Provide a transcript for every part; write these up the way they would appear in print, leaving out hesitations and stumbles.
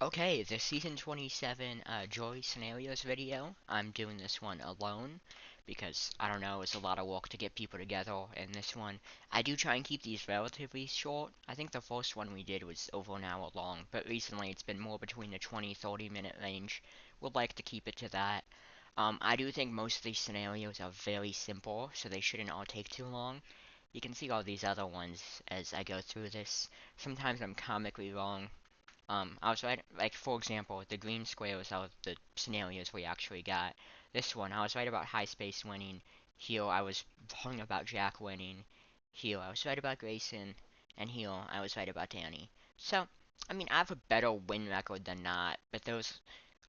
Okay, the season 27 Joy Scenarios video. I'm doing this one alone because I don't know, it's a lot of work to get people together. And this one, I do try and keep these relatively short. I think the first one we did was over an hour long, but recently it's been more between the 20-30 minute range. Would like to keep it to that. I do think most of these scenarios are very simple, so they shouldn't all take too long. You can see all these other ones as I go through this. Sometimes I'm comically wrong. I was right, like, for example, the green squares are the scenarios we actually got. This one, I was right about high space winning. Here, I was wrong about Jack winning. Here, I was right about Grayson. And here, I was right about Danny. So, I mean, I have a better win record than not, but those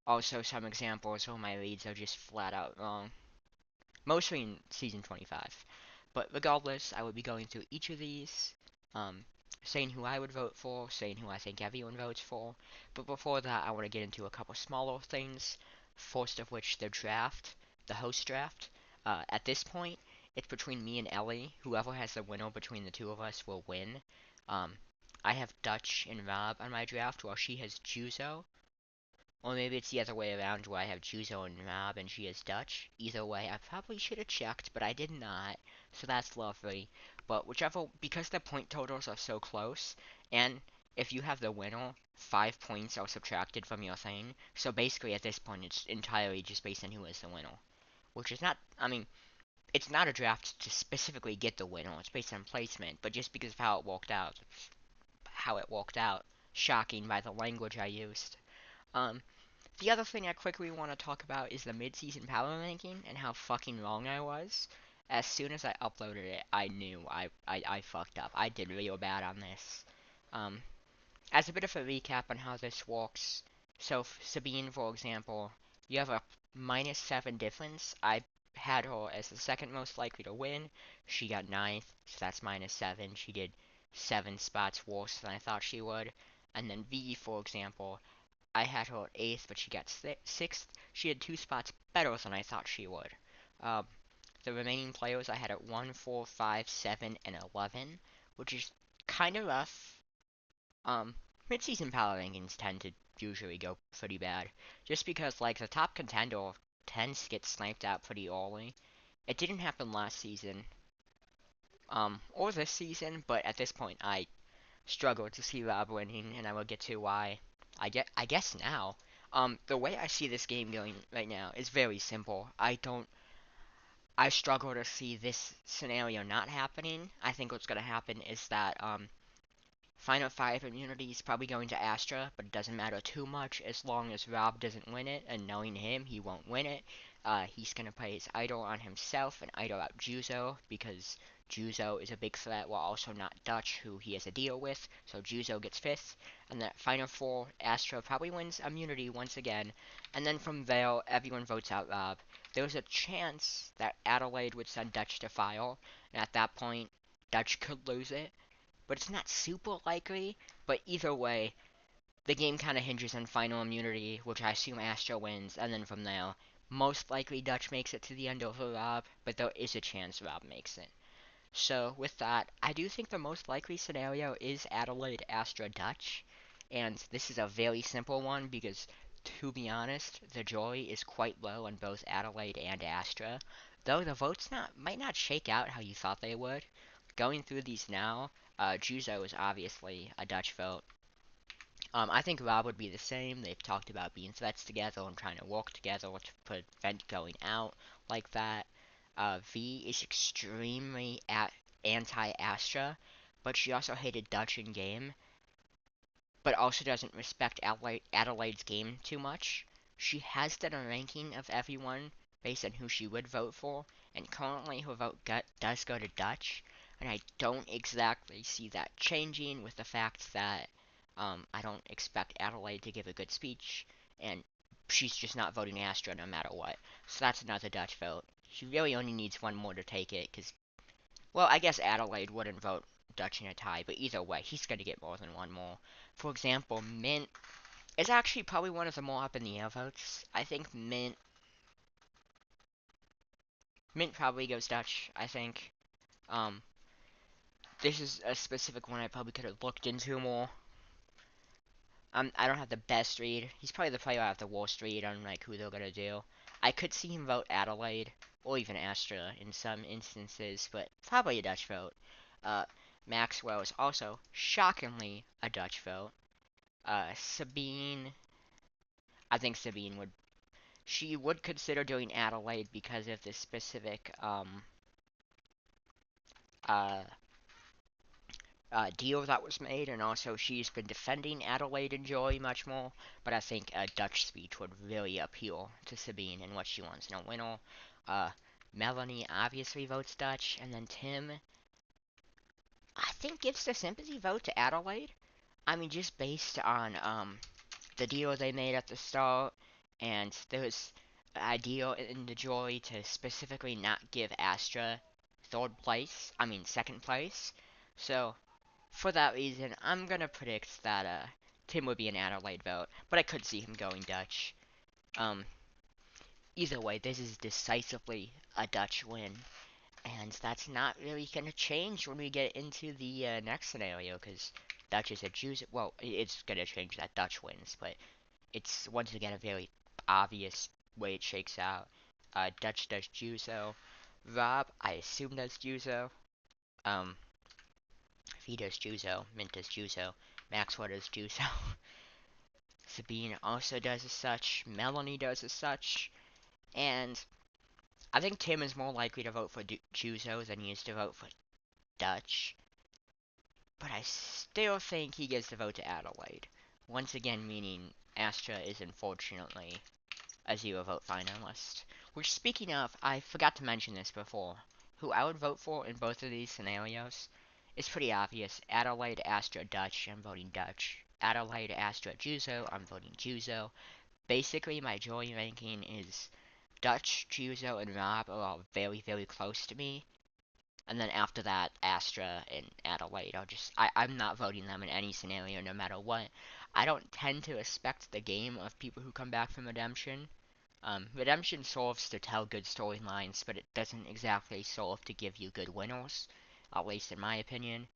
also some examples where my leads are just flat out wrong. Mostly in season 25. But regardless, I will be going through each of these, um, saying who I would vote for, saying who I think everyone votes for. But before that, I want to get into a couple smaller things. First of which, the draft, the host draft. At this point, it's between me and Ellie. Whoever has the winner between the two of us will win. Um, I have Dutch and Rob on my draft, while she has Juzo. Or maybe it's the other way around where I have Juzo and Rob and she is Dutch. Either way, I probably should have checked, but I did not. So that's lovely. But whichever, because the point totals are so close, and if you have the winner, 5 points are subtracted from your thing. So basically at this point, it's entirely just based on who is the winner. Which is not, I mean, it's not a draft to specifically get the winner. It's based on placement, but just because of how it worked out. Shocking by the language I used. Um, the other thing I quickly want to talk about is the mid-season power ranking and how fucking wrong I was. As soon as I uploaded it, I knew I fucked up. I did real bad on this. Um, as a bit of a recap on how this works, so Sabine, for example, you have a -7 difference. I had her as the second most likely to win. She got ninth, so that's -7. She did 7 spots worse than I thought she would. And then V, for example, I had her at 8th, but she got 6th. She had 2 spots better than I thought she would. Um, the remaining players I had at 1, 4, 5, 7, and 11, which is kind of rough. Um, Mid-season power rankings tend to usually go pretty bad, just because, like, the top contender tends to get sniped out pretty early. It didn't happen last season, or this season, but at this point I struggle to see Rob winning, and I will get to why. I guess now. The way I see this game going right now is very simple. I struggle to see this scenario not happening. I think what's going to happen is that Final Five immunity is probably going to Astra, but it doesn't matter too much as long as Rob doesn't win it, and knowing him, he won't win it. He's going to play his idol on himself and idol out Juzo, because Juzo is a big threat while also not Dutch, who he has a deal with, so Juzo gets 5th. And that Final Four, Astra probably wins immunity once again, and then from there, everyone votes out Rob. There's a chance that Adelaide would send Dutch to file, and at that point, Dutch could lose it, but it's not super likely. But either way, the game kind of hinges on final immunity, which I assume Astro wins, and then from there, most likely Dutch makes it to the end over Rob, but there is a chance Rob makes it. So with that, I do think the most likely scenario is Adelaide Astra Dutch, and this is a very simple one because, to be honest, the joy is quite low on both Adelaide and Astra, though the votes might not shake out how you thought they would. Going through these now, Juzo is obviously a Dutch vote. I think Rob would be the same. They've talked about being threats together and trying to work together to prevent going out like that. V is extremely anti-Astra, but she also hated Dutch in game, but also doesn't respect Adelaide's game too much. She has done a ranking of everyone based on who she would vote for, and currently her vote does go to Dutch, and I don't exactly see that changing with the fact that I don't expect Adelaide to give a good speech, and she's just not voting Astra no matter what. So that's another Dutch vote. She really only needs one more to take it, because, well, I guess Adelaide wouldn't vote Dutch in a tie, but either way, he's going to get more than one more. For example, Mint is actually probably one of the more up in the air votes. I think Mint probably goes Dutch, I think. Um, this is a specific one I probably could have looked into more. I don't have the best read. He's probably the player I have the worst read on like who they're gonna do. I could see him vote Adelaide or even Astra in some instances, but probably a Dutch vote. Uh, Maxwell is also shockingly a Dutch vote. Sabine, I think Sabine would. She would consider doing Adelaide because of the specific uh, deal that was made, and also she's been defending Adelaide and Joy much more. But I think a Dutch speech would really appeal to Sabine and what she wants in a winner. Uh, Melanie obviously votes Dutch, and then Tim, I think, gives the sympathy vote to Adelaide. I mean, just based on the deal they made at the start, and there was an idea in the Joy to specifically not give Astra second place. So for that reason, I'm gonna predict that Tim would be an Adelaide vote, but I could see him going Dutch. Um, Either way, this is decisively a Dutch win, and that's not really gonna change when we get into the next scenario, because Dutch is a Jews. Well, it's gonna change that Dutch wins, but it's once again a very obvious way it shakes out. Dutch does Juzo. Rob, I assume does Juzo. Um, if he does Juzo, Mint does Juzo, Maxwell does Juzo. Sabine also does as such, Melanie does as such, and I think Tim is more likely to vote for Juzo than he is to vote for Dutch, but I still think he gets the vote to Adelaide. Once again, meaning Astra is unfortunately a zero vote finalist. Which, speaking of, I forgot to mention this before. Who I would vote for in both of these scenarios is pretty obvious. Adelaide, Astra, Dutch, I'm voting Dutch. Adelaide, Astra, Juzo, I'm voting Juzo. Basically, my joy ranking is Dutch, Juzo, and Rob are all very, very close to me. And then after that, Astra and Adelaide I'm not voting them in any scenario, no matter what. I don't tend to respect the game of people who come back from Redemption. Redemption serves to tell good storylines, but it doesn't exactly serve to give you good winners, at least in my opinion.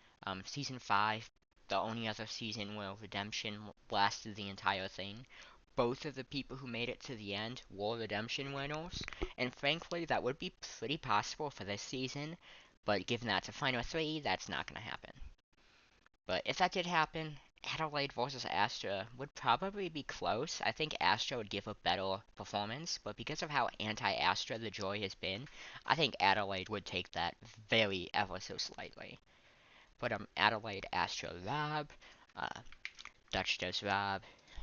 Season 5, the only other season where Redemption lasted the entire thing, both of the people who made it to the end were Redemption winners, and frankly, that would be pretty possible for this season, but given that's a Final 3, that's not going to happen. But if that did happen, Adelaide versus Astra would probably be close. I think Astra would give a better performance, but because of how anti-Astra the Joy has been, I think Adelaide would take that very ever so slightly. But Adelaide, Astra, Rob, Dutch does Rob,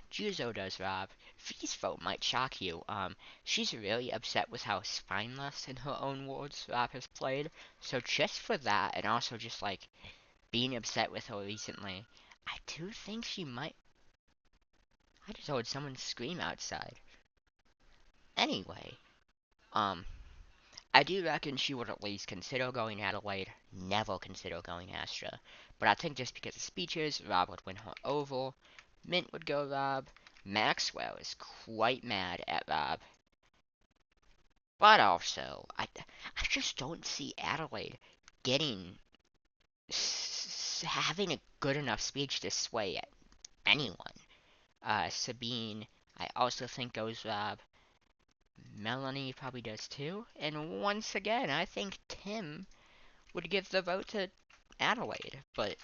Juzo does Rob. V's vote might shock you. She's really upset with how spineless, in her own words, Rob has played. So just for that, and also just like being upset with her recently, I do think she might. I just heard someone scream outside. Anyway, um, I do reckon she would at least consider going Adelaide, never consider going Astra. But I think just because of speeches, Rob would win her over. Mint would go Rob. Maxwell is quite mad at Rob. But also, I just don't see Adelaide getting having a good enough speech to sway anyone. Sabine, I also think goes Rob. Melanie probably does too. And once again, I think Tim would give the vote to Adelaide. But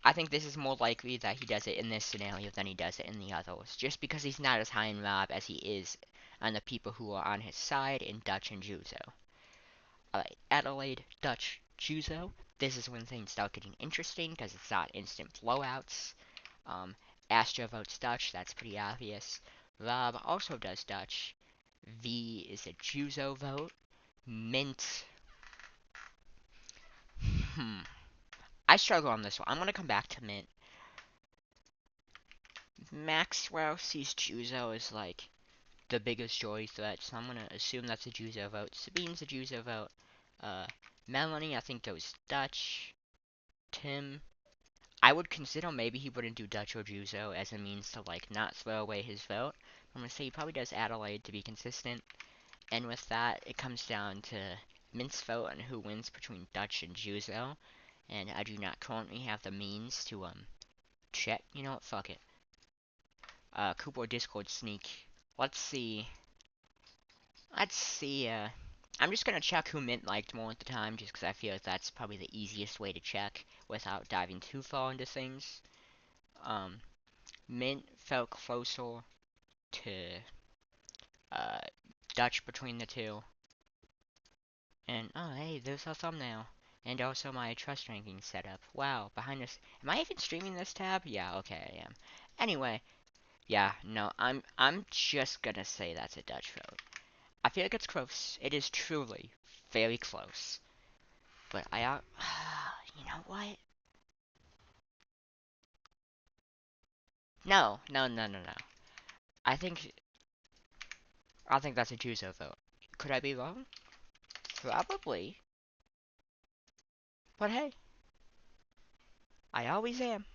I think this is more likely that he does it in this scenario than he does it in the others. Just because he's not as high in Rob as he is on the people who are on his side in Dutch and Juzo. Alright, Adelaide, Dutch, Juzo. This is when things start getting interesting because it's not instant blowouts. Um, Astra votes Dutch, that's pretty obvious. Rob also does Dutch. V is a Juzo vote. Mint. I struggle on this one. I'm gonna come back to Mint. Maxwell sees Juzo as like the biggest Joy threat, so I'm gonna assume that's a Juzo vote. Sabine's a Juzo vote. Melanie, I think, goes Dutch. Tim, I would consider maybe he wouldn't do Dutch or Juzo as a means to like not throw away his vote. I'm gonna say he probably does Adelaide to be consistent. And with that, it comes down to Mint's vote and who wins between Dutch and Juzo. And I do not currently have the means to check. You know what? Fuck it. Cooper Discord sneak. Let's see. Let's see. I'm just gonna check who Mint liked more at the time, just because I feel like that's probably the easiest way to check without diving too far into things. Um, Mint felt closer to uh, Dutch between the two. And oh hey, there's our thumbnail. And also my trust ranking setup. Wow, behind this. Am I even streaming this tab? Yeah, okay, I am. Anyway, yeah, no, I'm just gonna say that's a Dutch vote. I feel like it's close. It is truly very close. But you know what? No, no, no, no, no. I think I think that's a Juzo vote. Could I be wrong? Probably. But hey, I always am.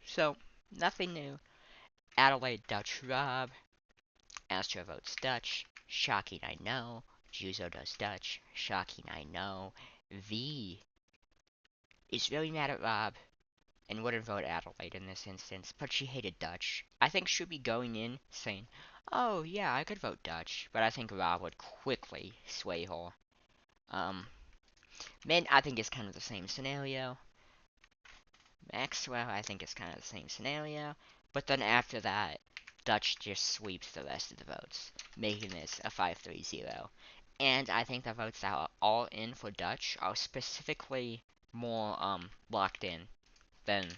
So nothing new. Adelaide Dutch Rob. Astro votes Dutch. Shocking, I know. Juzo does Dutch. Shocking, I know. V is really mad at Rob and wouldn't vote Adelaide in this instance, but she hated Dutch. I think she'd be going in saying, oh yeah, I could vote Dutch, but I think Rob would quickly sway her. Um, Mint, I think is kind of the same scenario. Maxwell, I think is kind of the same scenario. But then after that, Dutch just sweeps the rest of the votes, making this a 5-3-0. And I think the votes that are all in for Dutch are specifically more locked in than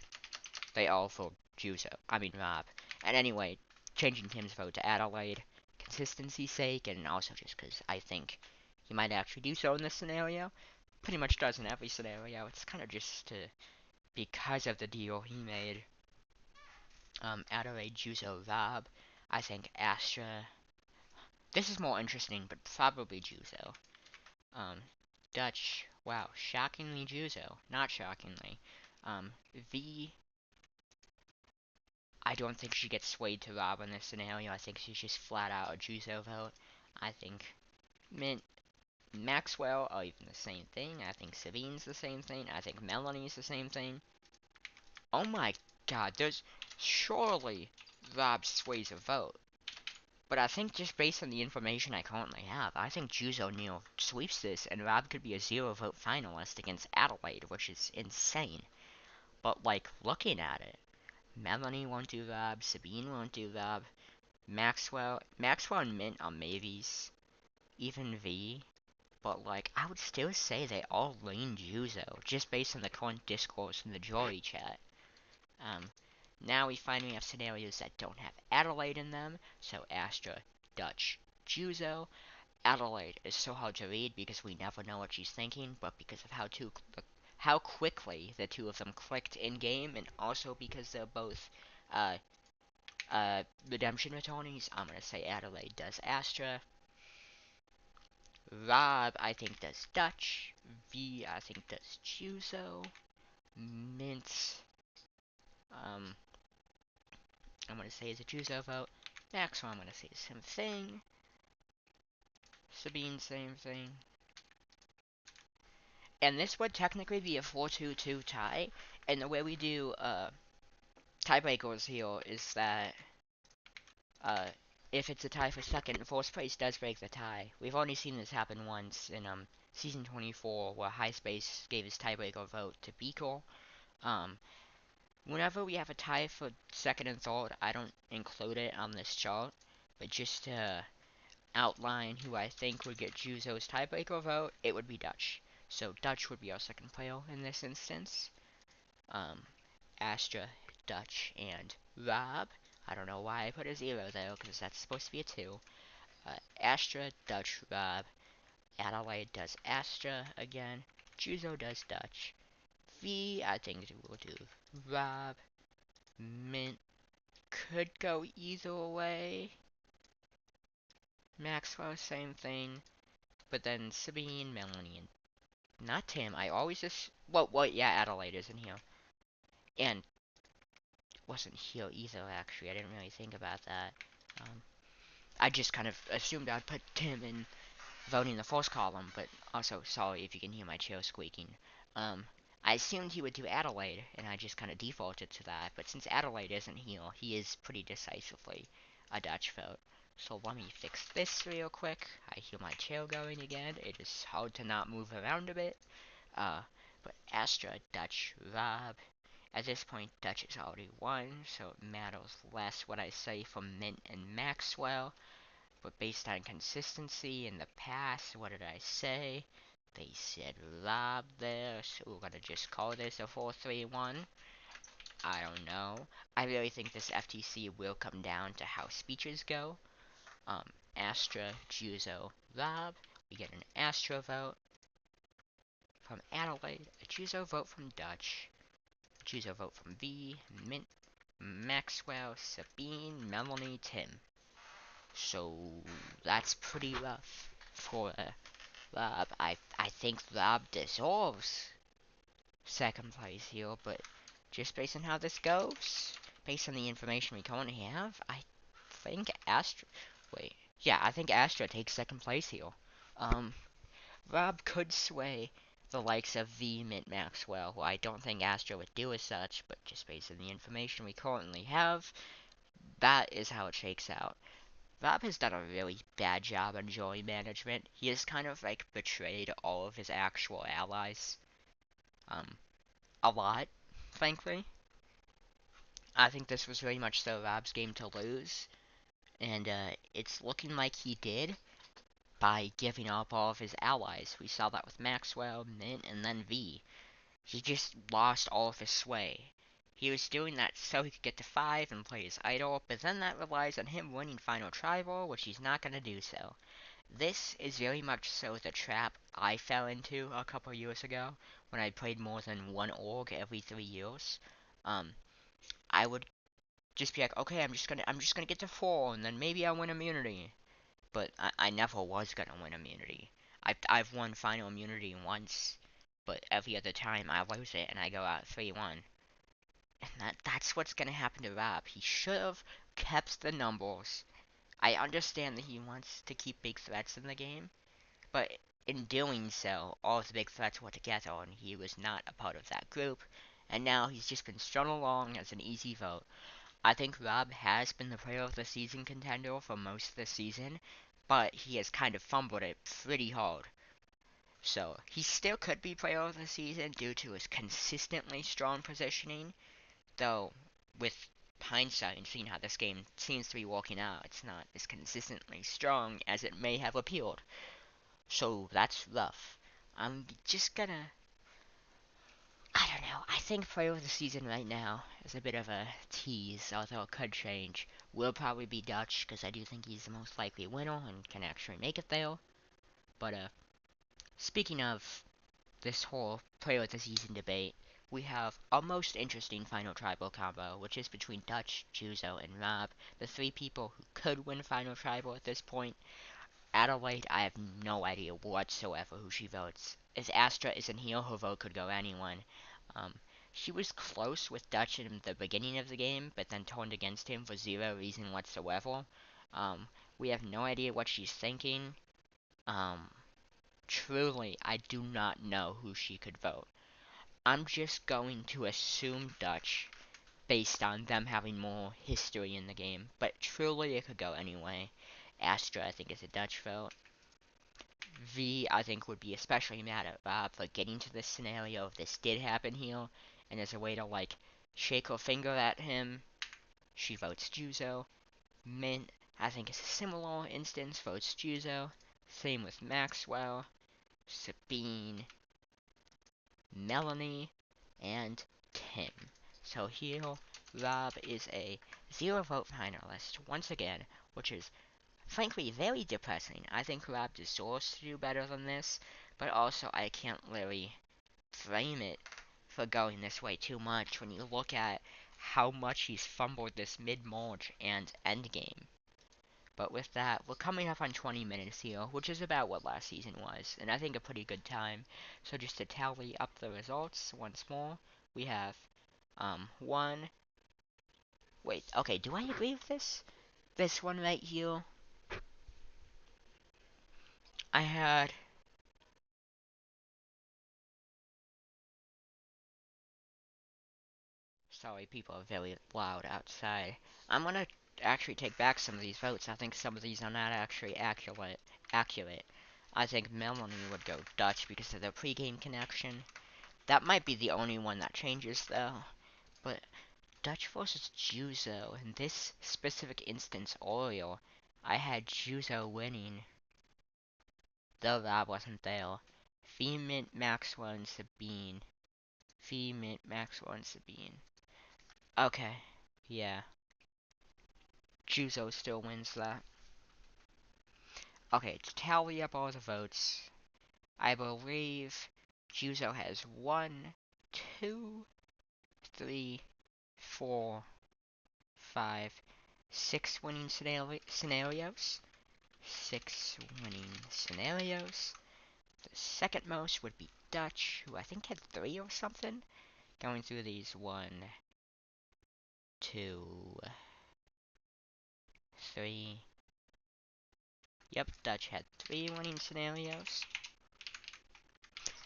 they all for Rob. And anyway, changing Tim's vote to Adelaide, consistency's sake, and also just because I think he might actually do so in this scenario. Pretty much does in every scenario. It's kind of just because of the deal he made. Adelaide, Juzo, Rob. I think Astra. This is more interesting, but probably Juzo. Um, Dutch. Wow, shockingly Juzo. Not shockingly. V. I don't think she gets swayed to Rob in this scenario. I think she's just flat out a Juzo vote. I think Mint, Maxwell are even the same thing. I think Sabine's the same thing. I think Melanie's the same thing. Oh my god, there's surely Rob sways a vote. But I think just based on the information I currently have, I think Juzo Neal sweeps this and Rob could be a 0 vote finalist against Adelaide, which is insane. But like looking at it, Melanie won't do Rob, Sabine won't do Rob, Maxwell and Mint are maybes, even V. But like I would still say they all lean Juzo, just based on the current discourse in the jury chat. Now we finally have scenarios that don't have Adelaide in them, so Astra, Dutch, Juzo. Adelaide is so hard to read because we never know what she's thinking, but because of how quickly the two of them clicked in game, and also because they're both uh, redemption attorneys, I'm gonna say Adelaide does Astra. Rob, I think, does Dutch. V, I think, does Juzo. Mint, um, I'm gonna say is a Juzo vote. Maxwell, I'm gonna say the same thing. Sabine, same thing. And this would technically be a 4-2-2 tie. And the way we do tiebreakers here is that uh, if it's a tie for second, first place does break the tie. We've only seen this happen once in season 24, where High Space gave his tiebreaker vote to Beagle. Um, Whenever we have a tie for second and third, I don't include it on this chart, but just to outline who I think would get Juzo's tiebreaker vote, it would be Dutch. So Dutch would be our second player in this instance. Um, Astra, Dutch, and Rob. I don't know why I put a 0 there, because that's supposed to be a 2. Astra, Dutch, Rob. Adelaide does Astra again. Juzo does Dutch. V, I think we'll do Rob. Mint could go either way. Maxwell, same thing. But then Sabine, Melanie, and not Tim. I always just... Well, yeah, Adelaide isn't here. And wasn't here either, actually. I didn't really think about that. I just kind of assumed I'd put Tim in voting the first column, but also, sorry if you can hear my chair squeaking. Um, I assumed he would do Adelaide, and I just kind of defaulted to that. But since Adelaide isn't heal, he is pretty decisively a Dutch vote. So let me fix this real quick. I hear my tail going again. It is hard to not move around a bit. Uh, but Astra, Dutch, Rob. At this point, Dutch is already won, so it matters less what I say for Mint and Maxwell. But based on consistency in the past, what did I say? They said Rob there, so we're gonna just call this a 4-3-1. I don't know. I really think this FTC will come down to how speeches go. Astra, Juzo, Rob. We get an Astra vote from Adelaide, a Juzo vote from Dutch, a Juzo vote from V, Mint, Maxwell, Sabine, Melanie, Tim. So that's pretty rough for Rob. I think Rob deserves second place here, but just based on how this goes, based on the information we currently have, I think Astra. Wait, yeah, I think Astra takes second place here. Um, Rob could sway the likes of V Mint Maxwell, who I don't think Astra would do as such, but just based on the information we currently have, that is how it shakes out. Rob has done a really bad job on jury management. He has kind of like betrayed all of his actual allies. Um, a lot, frankly. I think this was very much so Rob's game to lose, and it's looking like he did by giving up all of his allies. We saw that with Maxwell, Mint, and then V. He just lost all of his sway. He was doing that so he could get to 5 and play his idol, but then that relies on him winning Final Tribal, which he's not going to do so. This is very much so the trap I fell into a couple years ago when I played more than one org every 3 years. I would just be like, okay, I'm just gonna get to 4, and then maybe I'll win immunity. But I never was gonna win immunity. I've won final immunity once, but every other time I lose it and I go out 3-1. And that's what's gonna happen to Rob. He should have kept the numbers. I understand that he wants to keep big threats in the game, but in doing so, all of the big threats were together, and he was not a part of that group. And now he's just been strung along as an easy vote. I think Rob has been the player of the season contender for most of the season, but he has kind of fumbled it pretty hard. So he still could be player of the season due to his consistently strong positioning, though with hindsight and seeing how this game seems to be working out, it's not as consistently strong as it may have appeared. So that's rough. I'm just gonna. I don't know. I think player of the season right now is a bit of a tease, although it could change. Will probably be Dutch because I do think he's the most likely winner and can actually make it there. But speaking of this whole player of the season debate, we have our most interesting final tribal combo, which is between Dutch, Juzo, and Rob, the 3 people who could win final tribal at this point. Adelaide, I have no idea whatsoever who she votes. If Astra isn't here, her vote could go anyone. She was close with Dutch in the beginning of the game, but then turned against him for zero reason whatsoever. We have no idea what she's thinking. Um, Truly, I do not know who she could vote. I'm just going to assume Dutch based on them having more history in the game, but truly it could go anyway. Astra, I think, is a Dutch vote. V, I think, would be especially mad at Rob for getting to this scenario if this did happen here, and as a way to, like, shake her finger at him, she votes Juzo. Mint, I think, is a similar instance, votes Juzo. Same with Maxwell, Sabine, Melanie, and Tim. So here, Rob is a 0 vote finalist, once again, which is frankly very depressing. I think Rob deserves to do better than this, but also I can't really blame it for going this way too much when you look at how much he's fumbled this mid-March and endgame. But with that, we're coming up on 20 minutes here, which is about what last season was, and I think a pretty good time. So just to tally up the results once more, we have, one, wait, okay, do I agree with this? This one right here, I had Sorry, people are very loud outside. I'm gonna actually take back some of these votes. I think some of these are not actually accurate. I think Melanie would go Dutch because of the pregame connection. That might be the only one that changes though. But Dutch versus Juzo. In this specific instance, Oriole, I had Juzo winning, though that wasn't there. Femint, Maxwell, and Sabine. Femint, Maxwell, and Sabine. Okay, yeah. Juzo still wins that. Okay, to tally up all the votes, I believe Juzo has 1, 2, 3, 4, 5, 6 winning scenarios. 6 winning scenarios. The second most would be Dutch, who I think had 3 or something. Going through these 1, 2, 3. Yep, Dutch had 3 winning scenarios.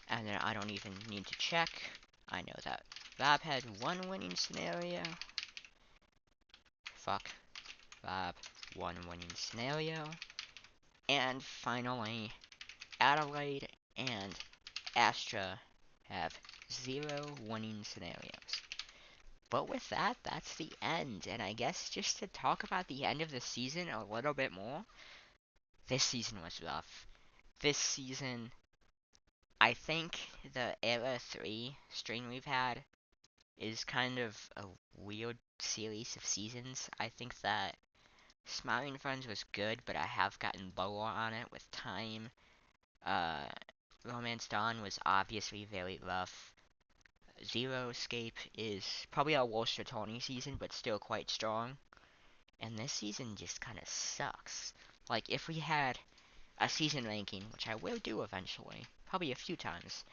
And then I don't even need to check. I know that Vab had 1 winning scenario. Fuck. Vab, 1 winning scenario. And finally, Adelaide and Astra have 0 winning scenarios. But with that, that's the end. And I guess just to talk about the end of the season a little bit more, this season was rough. This season, I think the Era 3 string we've had is kind of a weird series of seasons. I think that Smiling Friends was good, but I have gotten lower on it with time. Uh, Romance Dawn was obviously very rough. Zero Escape is probably our worst returning season, but still quite strong. And this season just kind of sucks. Like, if we had a season ranking, which I will do eventually, probably a few times,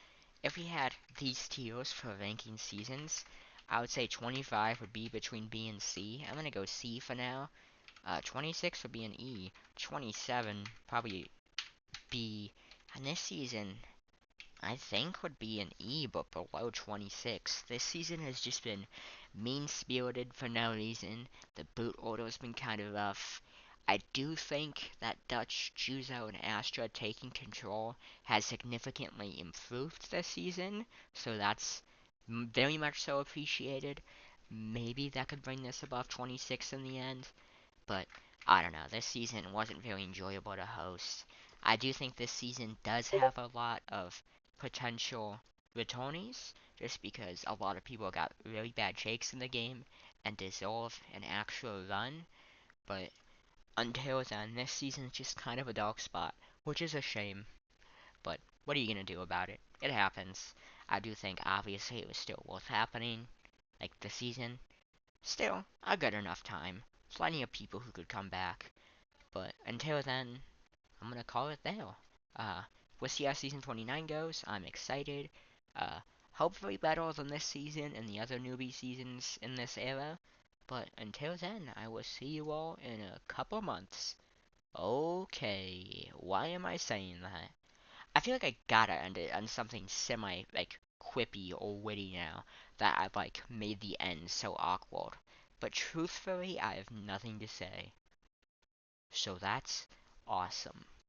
if we had these tiers for ranking seasons, I would say 25 would be between B and C. I'm gonna go C for now. 26 would be an E. 27 probably B. And this season, I think would be an E, but below 26. This season has just been mean-spirited for no reason. The boot order's been kind of rough. I do think that Dutch, Juzo, and Astra taking control has significantly improved this season, so that's very much so appreciated. Maybe that could bring this above 26 in the end, but I don't know. This season wasn't very enjoyable to host. I do think this season does have a lot of potential returnees, just because a lot of people got really bad shakes in the game and deserve an actual run. But until then, this season's just kind of a dark spot, which is a shame. But what are you gonna do about it? It happens. I do think obviously it was still worth happening, like the season. Still, a good enough time. Plenty of people who could come back. But until then, I'm gonna call it there. Uh, we'll see how season 29 goes. I'm excited. Uh, hopefully better than this season and the other newbie seasons in this era. But until then, I will see you all in a couple months. Okay, why am I saying that? I feel like I gotta end it on something semi, like, quippy or witty now, that I've, like, made the end so awkward. But truthfully, I have nothing to say. So that's awesome.